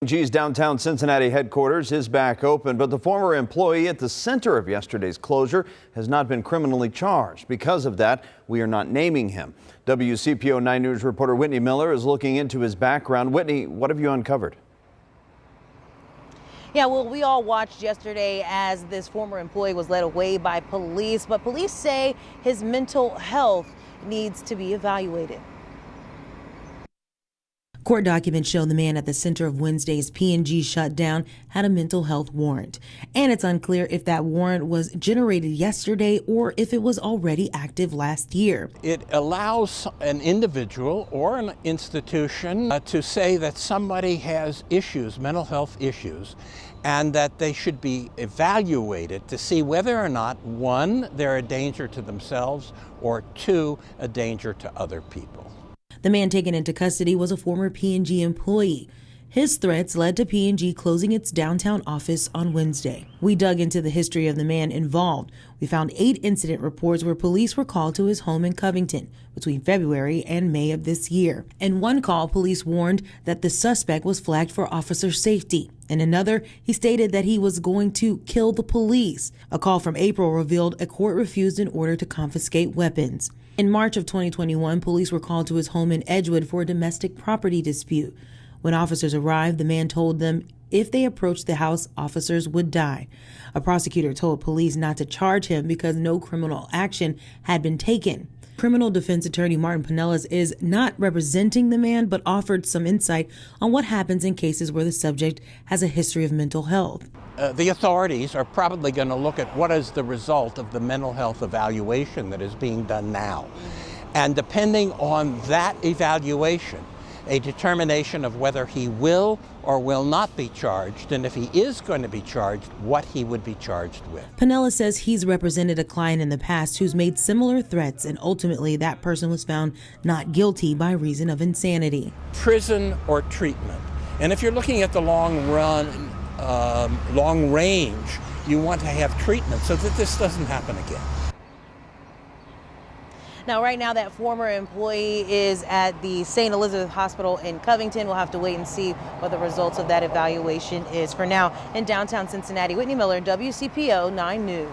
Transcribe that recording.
P&G's downtown Cincinnati headquarters is back open, but the former employee at the center of yesterday's closure has not been criminally charged. Because of that, we are not naming him. WCPO 9 News reporter Whitney Miller is looking into his background. Whitney, what have you uncovered? Yeah, well, we all watched yesterday as this former employee was led away by police, but police say his mental health needs to be evaluated. Court documents show the man at the center of Wednesday's P&G shutdown had a mental health warrant. And it's unclear if that warrant was generated yesterday or if it was already active last year. It allows an individual or an institution to say that somebody has issues, mental health issues, and that they should be evaluated to see whether or not, one, they're a danger to themselves, or two, a danger to other people. The man taken into custody was a former P&G employee. His threats led to P&G closing its downtown office on Wednesday. We dug into the history of the man involved. We found 8 incident reports where police were called to his home in Covington between February and May of this year. In one call, police warned that the suspect was flagged for officer safety. In another, he stated that he was going to kill the police. A call from April revealed a court refused an order to confiscate weapons. In March of 2021, police were called to his home in Edgewood for a domestic property dispute. When officers arrived, the man told them if they approached the house, officers would die. A prosecutor told police not to charge him because no criminal action had been taken. Criminal defense attorney Martin Pinellas is not representing the man, but offered some insight on what happens in cases where the subject has a history of mental health. The authorities are probably going to look at what is the result of the mental health evaluation that is being done now. And depending on that evaluation, a determination of whether he will or will not be charged, and if he is going to be charged, what he would be charged with. Pinella says he's represented a client in the past who's made similar threats, and ultimately that person was found not guilty by reason of insanity. Prison or treatment. And if you're looking at the long run, long range, you want to have treatment so that this doesn't happen again. Now, right now, that former employee is at the St. Elizabeth Hospital in Covington. We'll have to wait and see what the results of that evaluation is. For now, in downtown Cincinnati, Whitney Miller, WCPO 9 News.